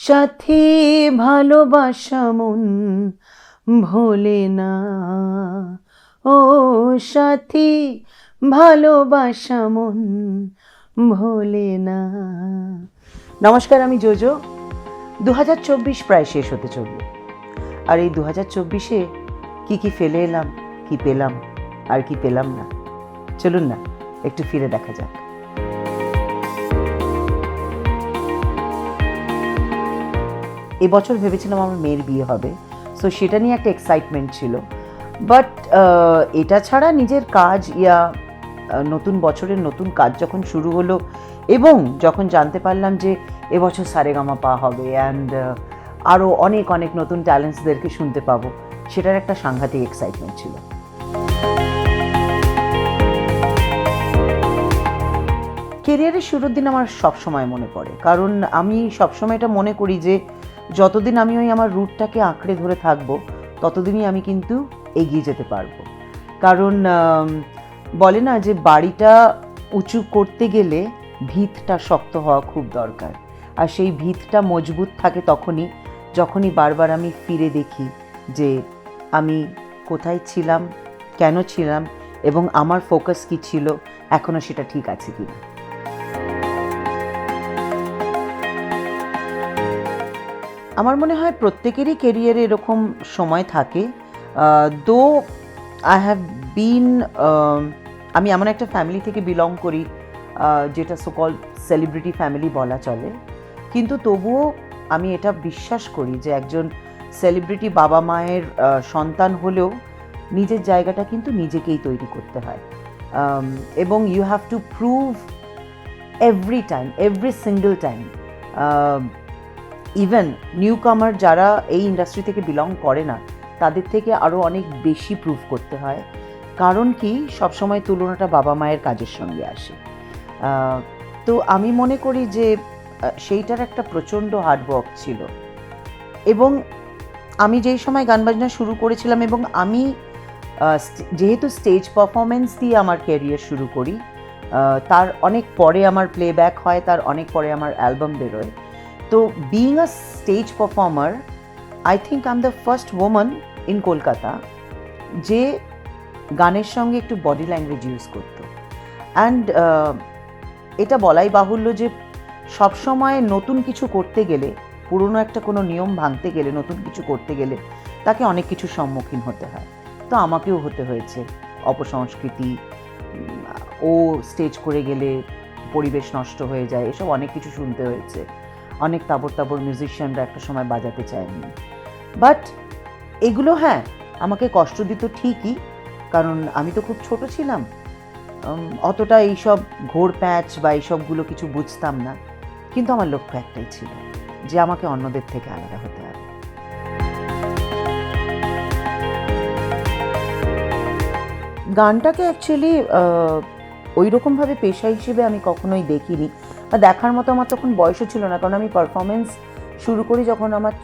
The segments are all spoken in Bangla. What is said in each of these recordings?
সাথী ভালোবাসা মন ভোলে না, ও সাথী ভালোবাসা মন ভোলে না। নমস্কার, আমি জোজো। 2024 প্রায় শেষ হতে চলল, আর এই 2024-এ কি ফেলে এলাম, কি পেলাম আর কি পেলাম না, চলুন না একটু ফিরে দেখা যাক। এবছর ভেবেছিলাম আমার মেয়ের বিয়ে হবে, সো সেটা নিয়ে একটা এক্সাইটমেন্ট ছিল। বাট এটা ছাড়া নিজের কাজ নতুন বছরের নতুন কাজ যখন শুরু হলো এবং যখন জানতে পারলাম যে এবছর সারেগামাপা হবে অ্যান্ড আরও অনেক অনেক নতুন ট্যালেন্টসদেরকে শুনতে পাবো, সেটার একটা সাংঘাতিক এক্সাইটমেন্ট ছিল। কেরিয়ারের শুরুর দিন আমার সবসময় মনে পড়ে, কারণ আমি সবসময় এটা মনে করি যে যতদিন আমি আমার রুটটাকে আঁকড়ে ধরে থাকবো ততদিনই আমি কিন্তু এগিয়ে যেতে পারবো। কারণ বলে না যে বাড়িটা উঁচু করতে গেলে ভিতটা শক্ত হওয়া খুব দরকার, আর সেই ভিতটা মজবুত থাকে যখনই বারবার আমি ফিরে দেখি যে আমি কোথায় ছিলাম, কেন ছিলাম এবং আমার ফোকাস কী ছিল, এখনও সেটা ঠিক আছে কিনা। আমার মনে হয় প্রত্যেকেরই কেরিয়ারে এরকম সময় থাকে। দো আই হ্যাভ বিন, আমি এমন একটা ফ্যামিলি থেকে বিলং করি যেটা সোকল সেলিব্রিটি ফ্যামিলি বলা চলে, কিন্তু তবুও আমি এটা বিশ্বাস করি যে একজন সেলিব্রিটি বাবা মায়ের সন্তান হলেও নিজের জায়গাটা কিন্তু নিজেকেই তৈরি করতে হয়, এবং you have to prove every single time. Even newcomer যারা এই ইন্ডাস্ট্রি থেকে বিলং করে না, তাদের থেকে আরও অনেক বেশি প্রুভ করতে হয়। কারণ কি, সবসময় তুলনাটা বাবা মায়ের কাজের সঙ্গে আসে। তো আমি মনে করি যে সেইটার একটা প্রচণ্ড হার্ডওয়ার্ক ছিল। এবং আমি যেই সময় গান বাজনা শুরু করেছিলাম, এবং আমি যেহেতু স্টেজ পারফরমেন্স দিয়ে আমার ক্যারিয়ার শুরু করি, তার অনেক পরে আমার প্লেব্যাক হয়, তার অনেক পরে আমার অ্যালবাম বেরোয়। তো being a stage performer, I think I am the first woman in Kolkata যে গানের সঙ্গে একটু বডি ল্যাঙ্গুয়েজ ইউজ করতো। অ্যান্ড এটা বলাই বাহুল্য যে সবসময় নতুন কিছু করতে গেলে, পুরনো একটা কোনো নিয়ম ভাঙতে গেলে, নতুন কিছু করতে গেলে তাকে অনেক কিছুর সম্মুখীন হতে হয়। তো আমাকেও হতে হয়েছে। অপসংস্কৃতি, ও স্টেজ করে গেলে পরিবেশ নষ্ট হয়ে যায়, এসব অনেক কিছু শুনতে হয়েছে। অনেক তাবড় মিউজিশিয়ানরা একটা সময় বাজাতে চায়নি। বাট এগুলো হ্যাঁ আমাকে কষ্ট দিত ঠিকই, কারণ আমি তো খুব ছোট ছিলাম, অতটা এইসব ঘোর প্যাচ বা এইসবগুলো কিছু বুঝতাম না। কিন্তু আমার লক্ষ্য একটাই ছিল যে আমাকে অন্যদের থেকে আলাদা হতে হবে। গানটাকে অ্যাকচুয়ালি ওই রকমভাবে পেশা হিসেবে আমি কখনোই দেখিনি, বা দেখার মতো আমার তখন বয়সও ছিল না। কারণ আমি পারফরমেন্স শুরু করি যখন আমার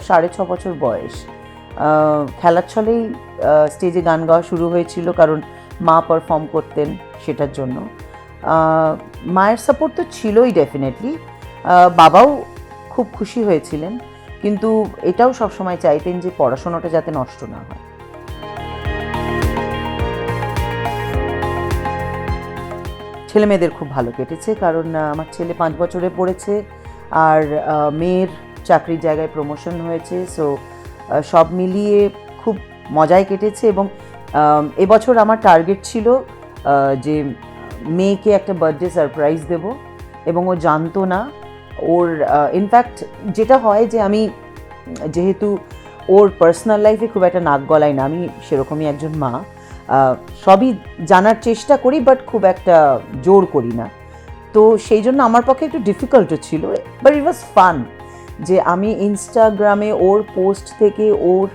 6.5 বছর বয়স। খেলার ছলেই স্টেজে গান গাওয়া শুরু হয়েছিল, কারণ মা পারফর্ম করতেন সেটার জন্য। মায়ের সাপোর্ট তো ছিলই ডেফিনেটলি, বাবাও খুব খুশি হয়েছিলেন, কিন্তু এটাও সবসময় চাইতেন যে পড়াশোনাটা যাতে নষ্ট না হয়। ছেলে মেয়েদের খুব ভালো কেটেছে, কারণ আমার ছেলে 5 বছরে পড়েছে, আর মেয়ের চাকরির জায়গায় প্রমোশন হয়েছে। সো সব মিলিয়ে খুব মজায় কেটেছে। এবং এবছর আমার টার্গেট ছিল যে মেয়েকে একটা বার্থডে সারপ্রাইজ দেব, এবং ও জানতো না। ওর ইনফ্যাক্ট যেটা হয় যে আমি যেহেতু ওর পার্সোনাল লাইফে খুব একটা নাক গলাই না, আমি সেরকমই একজন মা, সবই জানার চেষ্টা করি বাট খুব একটা জোর করি না। তো সেই জন্য আমার পক্ষে একটু ডিফিকাল্টও ছিল, বাট ইট ওয়াজ ফান যে আমি ইনস্টাগ্রামে ওর পোস্ট থেকে ওর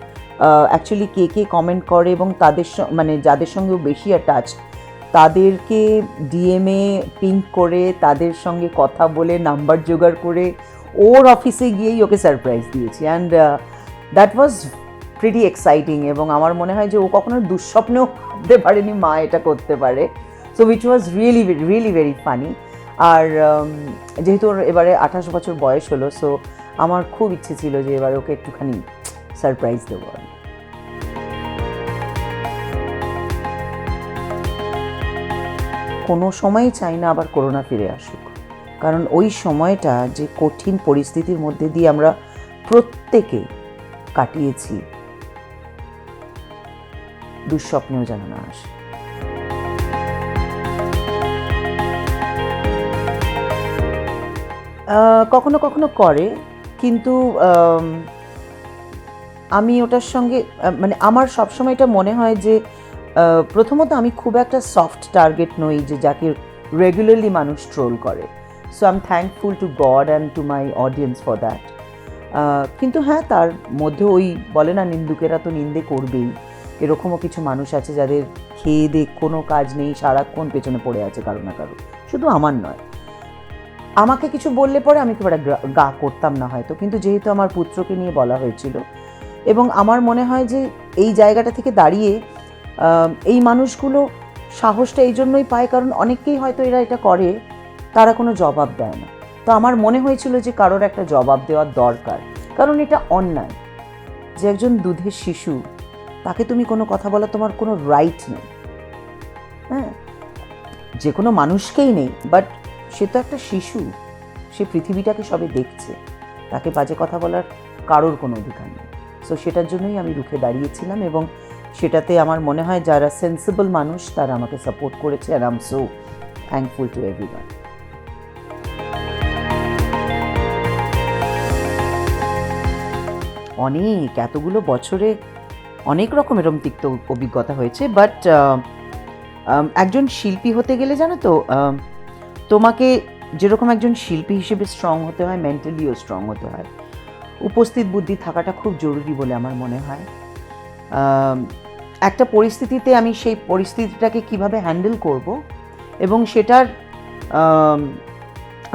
অ্যাকচুয়ালি কে কমেন্ট করে এবং তাদের মানে যাদের সঙ্গে ও বেশি অ্যাটাচ তাদেরকে ডিএমএ পিং করে তাদের সঙ্গে কথা বলে নাম্বার জোগাড় করে ওর অফিসে গিয়েই ওকে সারপ্রাইজ দিয়েছি। And that was pretty exciting, এবং আমার মনে হয় যে ও কখনো দুঃস্বপ্নেও ভাবতে পারেনি মা এটা করতে পারে। So which was really very funny. আর যেহেতু ওর এবারে 28 বছর বয়স হলো, সো আমার খুব ইচ্ছে ছিল যে এবার ওকে একটুখানি সারপ্রাইজ দেবো আমি। কোনো সময়ই চাই না আবার করোনা ফিরে আসুক, কারণ ওই সময়টা যে কঠিন পরিস্থিতির মধ্যে দিয়ে আমরা প্রত্যেকে কাটিয়েছি, দুঃস্বপ্নেও যেন না আসে। কখনো কখনো করে, কিন্তু আমি ওটার সঙ্গে মানে আমার সবসময় এটা মনে হয় যে প্রথমত আমি খুব একটা সফট টার্গেট নই যে যাকে রেগুলারলি মানুষ ট্রোল করে। So I am thankful to god and to my audience for that. কিন্তু হ্যাঁ, তার মধ্যে ওই বলে না, নিন্দুকেরা তো নিন্দে করবেই। এরকমও কিছু মানুষ আছে যাদের খেয়ে দিয়ে কোনো কাজ নেই, সারাক্ষণ পেছনে পড়ে আছে কারো না কারো, শুধু আমার নয়। আমাকে কিছু বললে পরে আমি খুব একটা গা করতাম না হয়তো, কিন্তু যেহেতু আমার পুত্রকে নিয়ে বলা হয়েছিল, এবং আমার মনে হয় যে এই জায়গাটা থেকে দাঁড়িয়ে এই মানুষগুলো সাহসটা এই জন্যই পায় কারণ অনেকেই হয়তো এরা এটা করে, তারা কোনো জবাব দেয় না। তো আমার মনে হয়েছিল যে কারোর একটা জবাব দেওয়ার দরকার, কারণ এটা অন্যায় যে একজন দুধের শিশু, তাকে তুমি কোনো কথা বলা তোমার কোনো রাইট নেই। হ্যাঁ, যে কোনো মানুষকেই নেই, বাট সে তো একটা শিশু, সে পৃথিবীটাকে সবে দেখছে, তাকে বাজে কথা বলার কারোর কোনো অধিকার নেই। সো সেটার জন্যই আমি রুখে দাঁড়িয়েছিলাম, এবং সেটাতে আমার মনে হয় যারা সেন্সিবল মানুষ তারা আমাকে সাপোর্ট করেছে, আর I am so thankful to everyone. অনেক, এতগুলো বছরে অনেক রকম এরকম তিক্ত অভিজ্ঞতা হয়েছে, বাট একজন শিল্পী হতে গেলে জানো তো, তোমাকে যেরকম একজন শিল্পী হিসেবে স্ট্রং হতে হয়, মেন্টালিও স্ট্রং হতে হয়। উপস্থিত বুদ্ধি থাকাটা খুব জরুরি বলে আমার মনে হয়। একটা পরিস্থিতিতে আমি সেই পরিস্থিতিটাকে কিভাবে হ্যান্ডেল করব এবং সেটার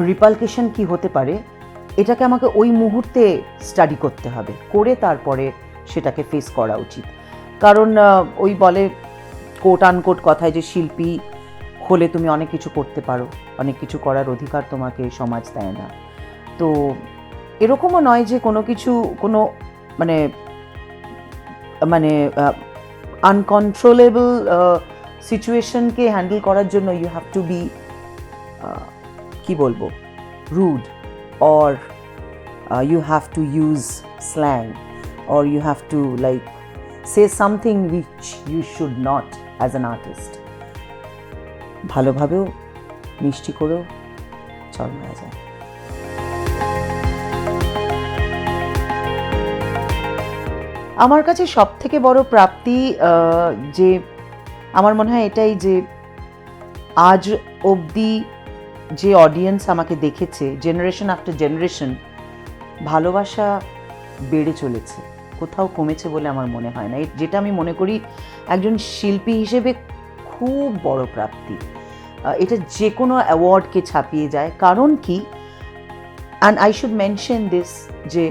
রিপালকেশন কি হতে পারে, এটাকে আমাকে ওই মুহূর্তে স্টাডি করতে হবে, করে তারপরে সেটাকে ফেস করা উচিত। কারণ ওই বলে কোট আনকোট কথায় যে শিল্পী হলে তুমি অনেক কিছু করতে পারো, অনেক কিছু করার অধিকার তোমাকে সমাজ দেয় না। তো এরকমও নয় যে কোনো কিছু কোনো মানে মানে আনকন্ট্রোলেবল সিচুয়েশনকে হ্যান্ডেল করার জন্য ইউ হ্যাভ টু বি কি বলবো, rude, or you have to use slang, or you have to like say something which you should not as an artist. ভালোভাবেও মিষ্টি করেও চল মারা যায়। আমার কাছে সব থেকে বড় প্রাপ্তি যে আমার মনে হয় এটাই যে আজ অবধি যে অডিয়েন্স আমাকে দেখেছে, জেনারেশন আফটার জেনারেশন, ভালোবাসা বেড়ে চলেছে, কোথাও কমেছে বলে আমার মনে হয় না। যেটা আমি মনে করি একজন শিল্পী হিসেবে খুব বড় প্রাপ্তি। এটা যে কোনো অ্যাওয়ার্ডকে ছাপিয়ে যায়। কারণ কি, and I should mention this, যে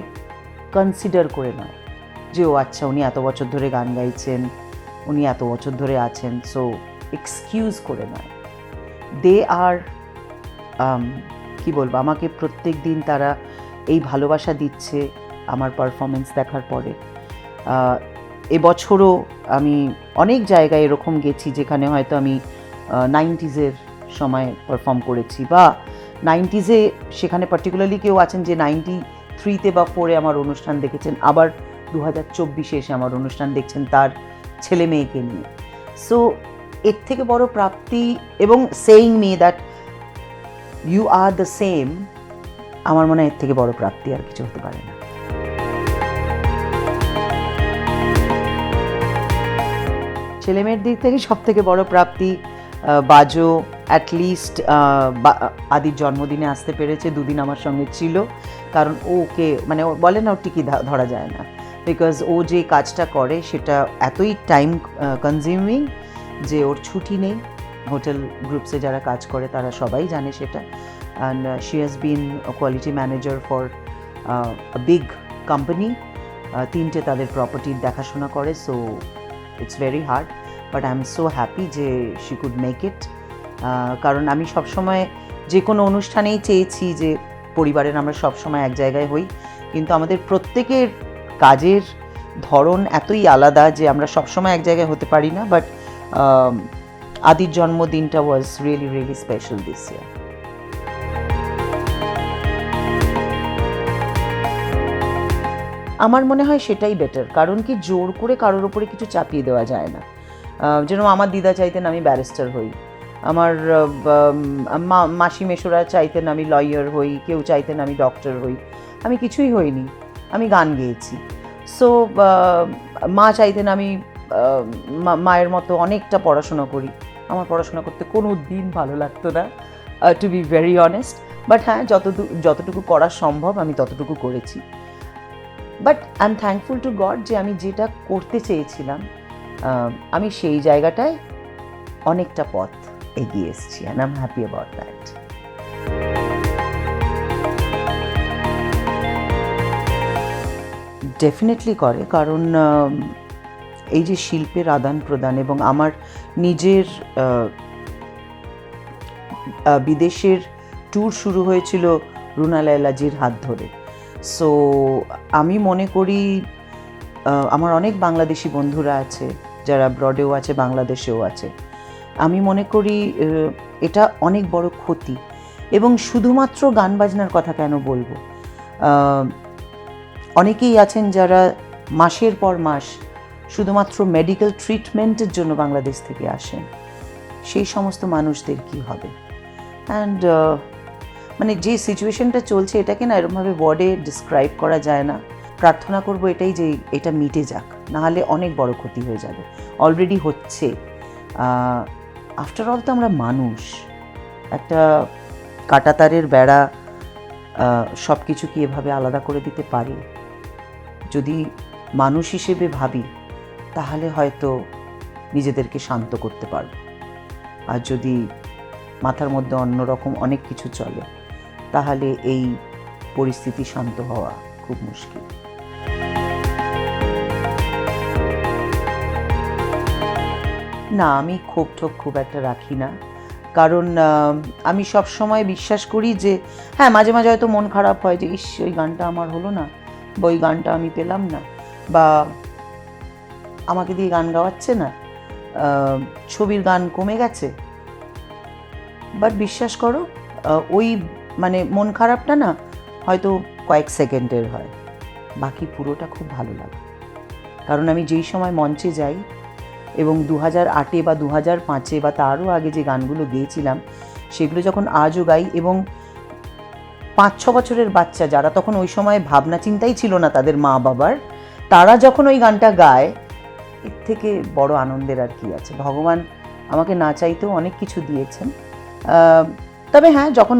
কনসিডার করে নয় যে ও আচ্ছা উনি এত বছর ধরে গান গাইছেন, উনি এত বছর ধরে আছেন, সো এক্সকিউজ করে নয়। দে আর কি বলবো, আমাকে প্রত্যেক দিন তারা এই ভালোবাসা দিচ্ছে আমার পারফরমেন্স দেখার পরে। এবছরও আমি অনেক জায়গায় এরকম গেছি যেখানে হয়তো আমি 90s সময় পারফর্ম করেছি, বা 90s সেখানে পার্টিকুলারলি কেউ আছেন যে 93 বা 4 আমার অনুষ্ঠান দেখেছেন, আবার 2024 এসে আমার অনুষ্ঠান দেখছেন তার ছেলে মেয়েকে নিয়ে। সো এর থেকে বড় প্রাপ্তি, এবং saying me that you are the same, আমার মনে হয় এর থেকে বড় প্রাপ্তি আর কিছু হতে পারে না। ছেলেমেয়ের দিক থেকে সব থেকে বড় প্রাপ্তি, বাজো অ্যাটলিস্ট আদির জন্মদিনে আসতে পেরেছে, দুদিন আমার সঙ্গে ছিল। কারণ ওকে মানে বলে না, ওর টিকি ধরা যায় না, বিকজ ও যে কাজটা করে সেটা এতই টাইম কনজিউমিং যে ওর ছুটি নেই। হোটেল গ্রুপসে যারা কাজ করে তারা সবাই জানে সেটা। And she has been quality manager for a big company, 3টে তাদের প্রপার্টির দেখাশোনা করে। So it's very hard, but I am so happy যে শি কুড মেক ইট। কারণ আমি সবসময় যে কোনো অনুষ্ঠানেই চেয়েছি যে পরিবারের আমরা সবসময় এক জায়গায় হই, কিন্তু আমাদের প্রত্যেকের কাজের ধরন এতই আলাদা যে আমরা সবসময় এক জায়গায় হতে পারি না, বাট আদির জন্মদিনটা was really really special this year. আমার মনে হয় সেটাই বেটার, কারণ কি জোর করে কারোর ওপরে কিছু চাপিয়ে দেওয়া যায় না। যেন আমার দিদা চাইতেন আমি ব্যারিস্টার হই, আমার মাসি মেশোরা চাইতেন আমি লয়ার হই, কেউ চাইতেন আমি ডক্টর হই, আমি কিছুই হইনি, আমি গান গেয়েছি। সো মা চাইতেন আমি মায়ের মতো অনেকটা পড়াশোনা করি, আমার পড়াশোনা করতে কোনো দিন ভালো লাগতো না, to be very honest. But হ্যাঁ, যতটুকু করা সম্ভব আমি ততটুকু করেছি। But I am thankful to God যে আমি যেটা করতে চেয়েছিলাম আমি সেই জায়গাটায় অনেকটা পথ এগিয়ে এসেছি, and I am happy about that. Definitely করে, কারণ এই যে শিল্পের আদান প্রদান এবং আমার নিজের বিদেশের ট্যুর শুরু হয়েছিল রুনা লায়লাজির হাত ধরে। সো আমি মনে করি আমার অনেক বাংলাদেশি বন্ধুরা আছে যারা ব্রডেও আছে, বাংলাদেশেও আছে। আমি মনে করি এটা অনেক বড় ক্ষতি। এবং শুধুমাত্র গান বাজনার কথা কেন বলবো, অনেকেই আছেন যারা মাসের পর মাস শুধুমাত্র মেডিকেল ট্রিটমেন্টের জন্য বাংলাদেশ থেকে আসেন, সেই সমস্ত মানুষদের কি হবে? অ্যান্ড মানে যে সিচুয়েশনটা চলছে এটাকে না এরকমভাবে ওয়ার্ডে ডিসক্রাইব করা যায় না। প্রার্থনা করব এটাই যে এটা মিটে যাক, নাহলে অনেক বড় ক্ষতি হয়ে যাবে, অলরেডি হচ্ছে। আফটার অল তো আমরা মানুষ, একটা কাঁটাতারের বেড়া সব কিছু কি এভাবে আলাদা করে দিতে পারি? যদি মানুষ হিসেবে ভাবি তাহলে হয়তো নিজেদেরকে শান্ত করতে পারব, আর যদি মাথার মধ্যে অন্যরকম অনেক কিছু চলে তাহলে এই পরিস্থিতি শান্ত হওয়া খুব মুশকিল। না, আমি ক্ষোভ ঠোক খুব একটা রাখি না, কারণ আমি সব সময় বিশ্বাস করি যে হ্যাঁ, মাঝে মাঝে হয়তো মন খারাপ হয় যে ইস, ওই গানটা আমার হলো না, বা ওই গানটা আমি পেলাম না, বা আমাকে দিয়ে গান গাওয়াচ্ছে না, ছবির গান কমে গেছে। বাট বিশ্বাস করো, ওই মানে মন খারাপটা না হয়তো কয়েক সেকেন্ডের হয়, বাকি পুরোটা খুব ভালো লাগে। কারণ আমি যেই সময় মঞ্চে যাই এবং 2008 বা 2005 বা তারও আগে যে গানগুলো গেয়েছিলাম সেগুলো যখন আজও গাই, এবং 5-6 বছরের বাচ্চা যারা তখন ওই সময় ভাবনা চিন্তাই ছিল না তাদের মা বাবার, তারা যখন ওই গানটা গায়, এর থেকে বড় আনন্দের আর কি আছে? ভগবান আমাকে না চাইতেও অনেক কিছু দিয়েছেন। তবে হ্যাঁ, যখন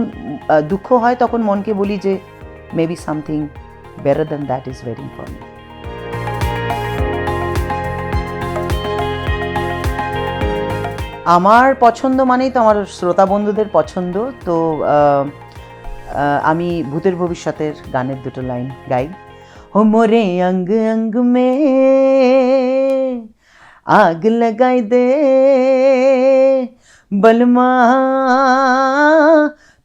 দুঃখ হয় তখন মনকে বলি যে maybe something better than that is waiting for me. আমার পছন্দ মানেই তো আমার শ্রোতা বন্ধুদের পছন্দ, তো আমি ভূতের ভবিষ্যতের গানের দুটো লাইন গাই। हो मोरे अंग अंग में आग लगाई दे बलमा,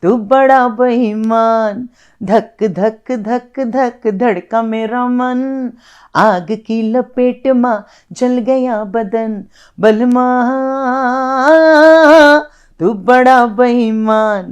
तू बड़ा बेईमान, धक धक धक धक धड़का मेरा मन, आग की लपेट में जल गया बदन, बलमा तू बड़ा बेईमान।